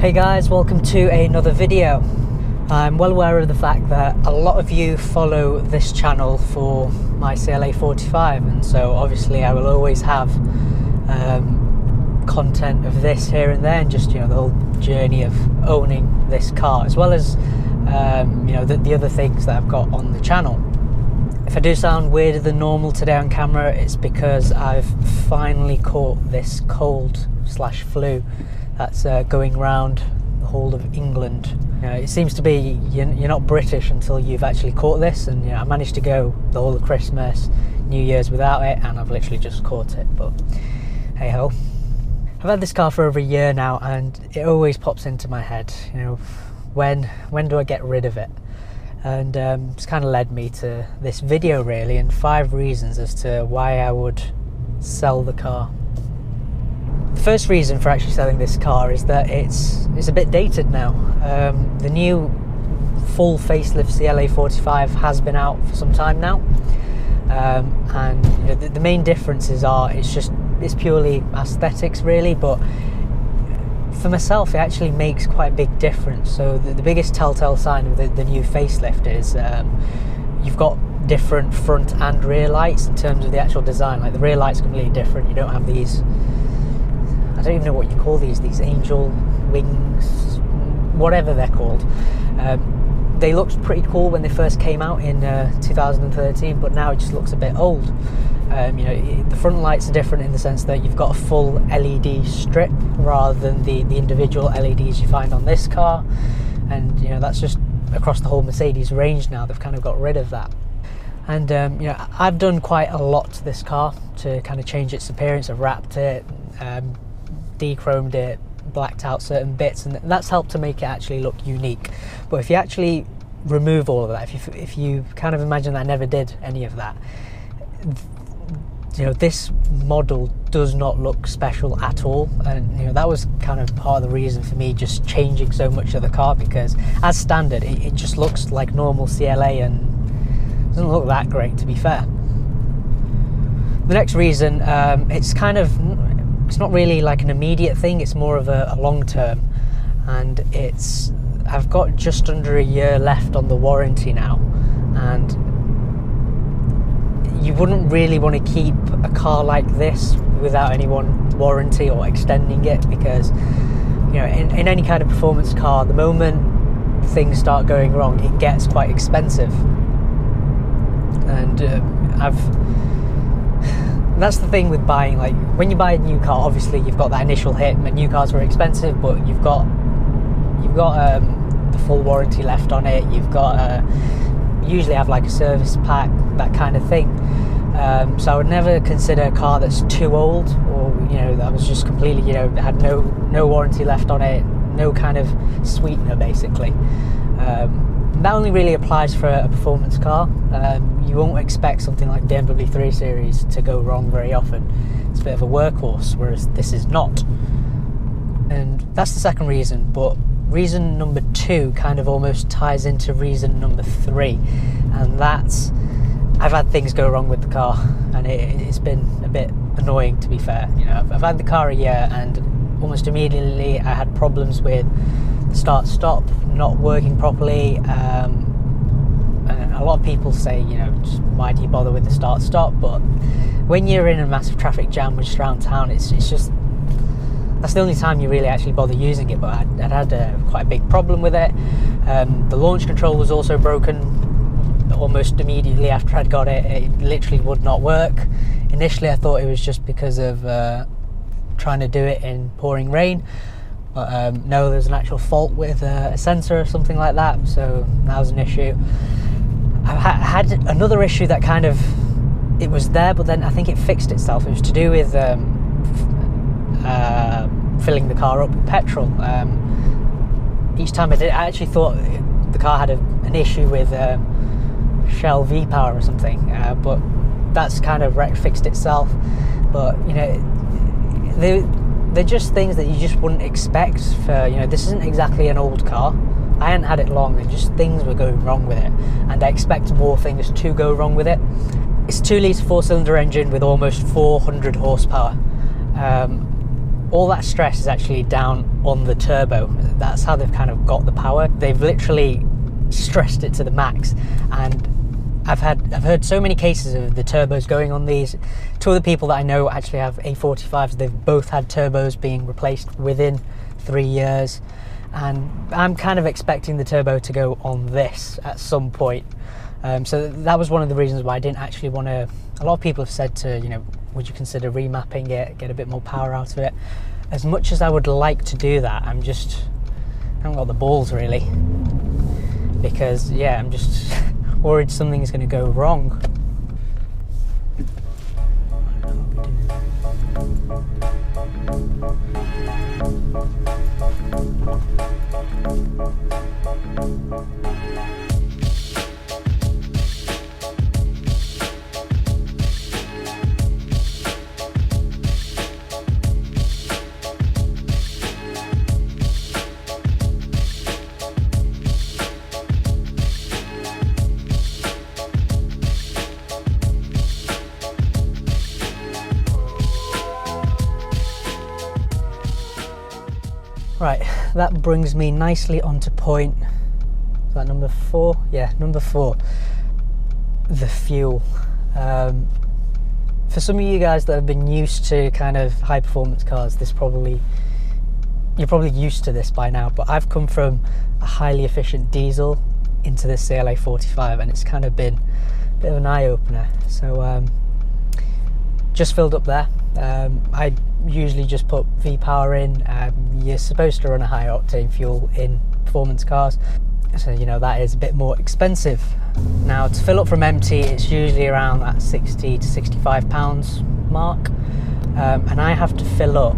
Hey guys, welcome to another video. I'm well aware of the fact that a lot of you follow this channel for my CLA 45, and so obviously I will always have content of this here and there, and just, you know, the whole journey of owning this car, as well as you know, the other things that I've got on the channel. If I do sound weirder than normal today on camera, it's because I've finally caught this cold/flu that's going around the whole of England. You know, it seems to be you're not British until you've actually caught this, and you know, I managed to go the whole of Christmas, New Year's without it, and I've literally just caught it. But hey ho. I've had this car for over a year now, and it always pops into my head, you know, when do I get rid of it? And it's kind of led me to this video really, and 5 reasons as to why I would sell the car. The first reason for actually selling this car is that it's a bit dated now. The new full facelift CLA 45 has been out for some time now, and you know, the main differences are it's purely aesthetics really, but for myself it actually makes quite a big difference. So the biggest telltale sign of the new facelift is you've got different front and rear lights in terms of the actual design. Like the rear light's completely different. You don't have these, I don't even know what you call these angel wings, whatever they're called. They looked pretty cool when they first came out in 2013, but now it just looks a bit old. You know, the front lights are different in the sense that you've got a full LED strip rather than the individual LEDs you find on this car, and you know, that's just across the whole Mercedes range now. They've kind of got rid of that. And you know, I've done quite a lot to this car to kind of change its appearance. I've wrapped it, de-chromed it, blacked out certain bits, and that's helped to make it actually look unique. But if you actually remove all of that, if you kind of imagine that I never did any of that, you know, this model does not look special at all. And you know, that was kind of part of the reason for me just changing so much of the car, because as standard it just looks like normal CLA and doesn't look that great, to be fair. The next reason, it's not really like an immediate thing, it's more of a long term, and I've got just under a year left on the warranty now, and you wouldn't really want to keep a car like this without any warranty or extending it, because you know, in any kind of performance car, the moment things start going wrong, it gets quite expensive. And that's the thing with buying, like when you buy a new car, obviously you've got that initial hit, and new cars are expensive, but you've got the full warranty left on it. You've got usually have like a service pack, that kind of thing. So I would never consider a car that's too old, or you know, that was just completely, you know, had no warranty left on it, no kind of sweetener basically. That only really applies for a performance car. You won't expect something like the BMW 3 Series to go wrong very often. It's a bit of a workhorse, whereas this is not. And that's the second reason, but reason number 2 kind of almost ties into reason number 3, and that's I've had things go wrong with the car, and it's been a bit annoying, to be fair. You know, I've had the car a year, and almost immediately I had problems with the start-stop not working properly. And a lot of people say, you know, just why do you bother with the start-stop? But when you're in a massive traffic jam just around town, it's just, that's the only time you really actually bother using it. But I'd had quite a big problem with it. The launch control was also broken almost immediately after I'd got it. It literally would not work. Initially I thought it was just because of trying to do it in pouring rain, but no, there's an actual fault with a sensor or something like that, so that was an issue. I had another issue that kind of, it was there, but then I think it fixed itself. It was to do with filling the car up with petrol. Each time I did, I actually thought the car had an issue with Shell V-Power or something, but that's kind of fixed itself. But you know, they're just things that you just wouldn't expect. For, you know, this isn't exactly an old car. I hadn't had it long, and just things were going wrong with it, and I expect more things to go wrong with it. It's a 2 litre 4-cylinder engine with almost 400 horsepower. all that stress is actually down on the turbo. That's how they've kind of got the power. They've literally stressed it to the max, and I've heard so many cases of the turbos going on these. Two other people that I know actually have A45s. They've both had turbos being replaced within 3 years, and I'm kind of expecting the turbo to go on this at some point. So that was one of the reasons why I didn't actually want to. A lot of people have said to, you know, would you consider remapping it, get a bit more power out of it? As much as I would like to do that, I haven't got the balls really, because yeah, I'm just worried something's going to go wrong. Right, that brings me nicely onto point. Is that number 4? Yeah, number 4. The fuel. For some of you guys that have been used to kind of high performance cars, you're probably used to this by now, but I've come from a highly efficient diesel into this CLA 45, and it's kind of been a bit of an eye-opener. So just filled up there. I usually just put V-Power in. You're supposed to run a high octane fuel in performance cars, so you know that is a bit more expensive. Now to fill up from empty, it's usually around that 60 to 65 pounds mark, and I have to fill up,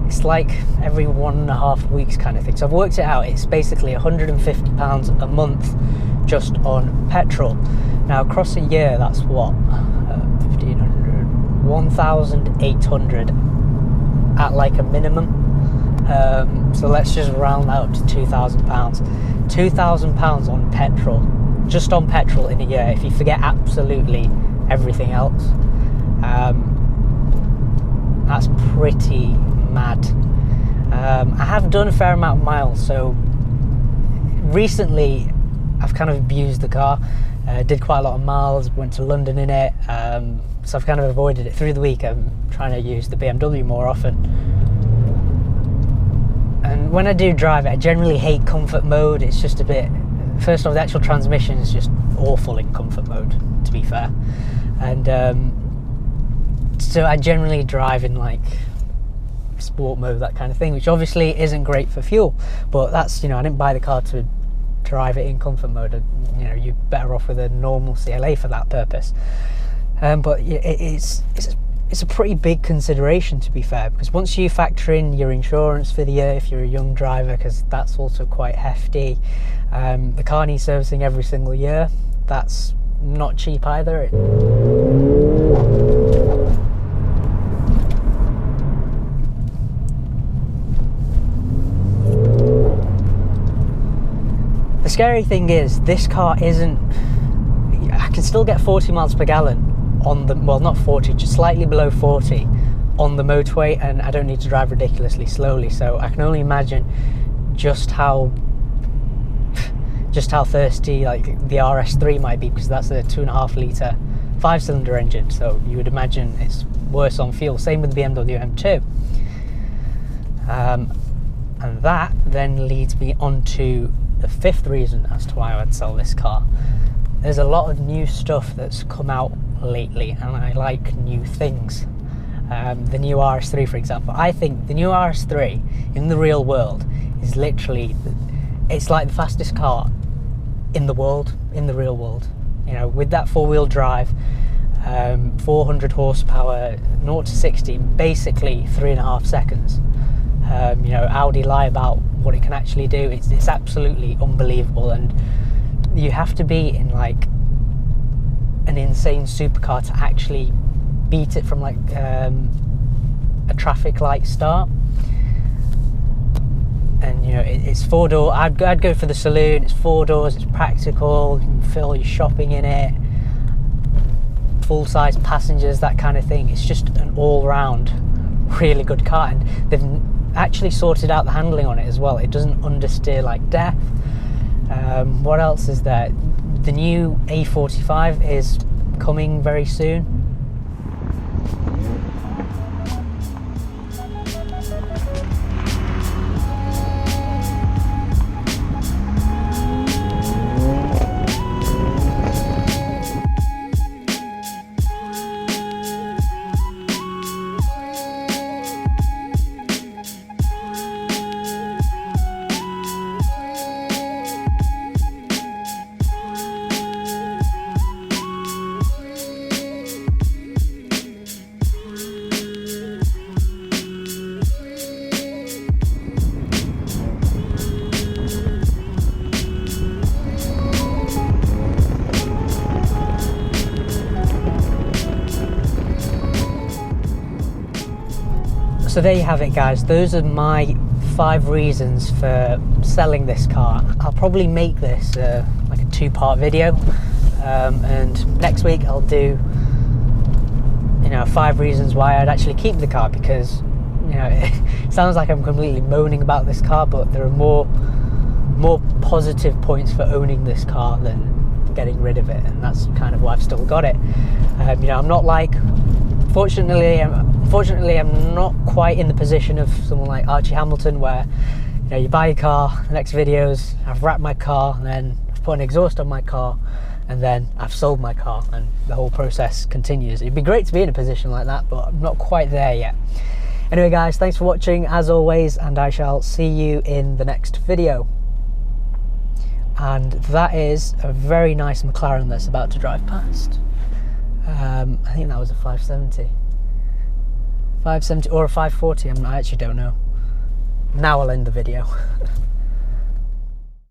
it's like every 1.5 weeks kind of thing. So I've worked it out, it's basically 150 pounds a month just on petrol. Now across a year, that's what, 1,800 at like a minimum. So let's just round that up to £2,000. £2,000 on petrol, just on petrol in a year, if you forget absolutely everything else. That's pretty mad. I have done a fair amount of miles, so recently I've kind of abused the car. Did quite a lot of miles, went to London in it, so I've kind of avoided it. Through the week I'm trying to use the BMW more often, and when I do drive it, I generally hate comfort mode. It's just a bit, first off, the actual transmission is just awful in comfort mode, to be fair, and so I generally drive in like sport mode, that kind of thing, which obviously isn't great for fuel, but that's, you know, I didn't buy the car to drive it in comfort mode. You know, you're better off with a normal CLA for that purpose. But it's a pretty big consideration, to be fair, because once you factor in your insurance for the year if you're a young driver, because that's also quite hefty, the car needs servicing every single year. That's not cheap either. The scary thing is, this car isn't, I can still get 40 miles per gallon on the, well, not 40, just slightly below 40 on the motorway, and I don't need to drive ridiculously slowly. So I can only imagine just how thirsty like the RS3 might be, because that's a 2.5 litre 5-cylinder engine, so you would imagine it's worse on fuel. Same with the BMW M2. And that then leads me on to the 5th reason as to why I'd sell this car. There's a lot of new stuff that's come out lately, and I like new things. The new RS3, for example. I think the new RS3 in the real world is literally, it's like the fastest car in the world, in the real world. You know, with that 4-wheel drive, 400 horsepower, 0 to 60, basically 3.5 seconds. You know, Audi lie about what it can actually do. It's absolutely unbelievable, and you have to be in like an insane supercar to actually beat it from like a traffic light start. And you know, it's 4-door. I'd go for the saloon. It's 4 doors, it's practical, you can fill your shopping in it, full-size passengers, that kind of thing. It's just an all-round really good car, and they've actually sorted out the handling on it as well. It doesn't understeer like death. What else is there? The new A45 is coming very soon. So there you have it, guys. Those are my 5 reasons for selling this car. I'll probably make this like a 2-part video, and next week I'll do 5 reasons why I'd actually keep the car, because it sounds like I'm completely moaning about this car, but there are more positive points for owning this car than getting rid of it, and that's kind of why I've still got it. I'm not like, Fortunately, I'm not quite in the position of someone like Archie Hamilton, where you buy a car, the next videos I've wrapped my car, and then I've put an exhaust on my car, and then I've sold my car, and the whole process continues. It'd be great to be in a position like that, but I'm not quite there yet. Anyway, guys, thanks for watching as always, and I shall see you in the next video. And that is a very nice McLaren that's about to drive past. I think that was a 570 or a 540, I actually don't know. Now I'll end the video.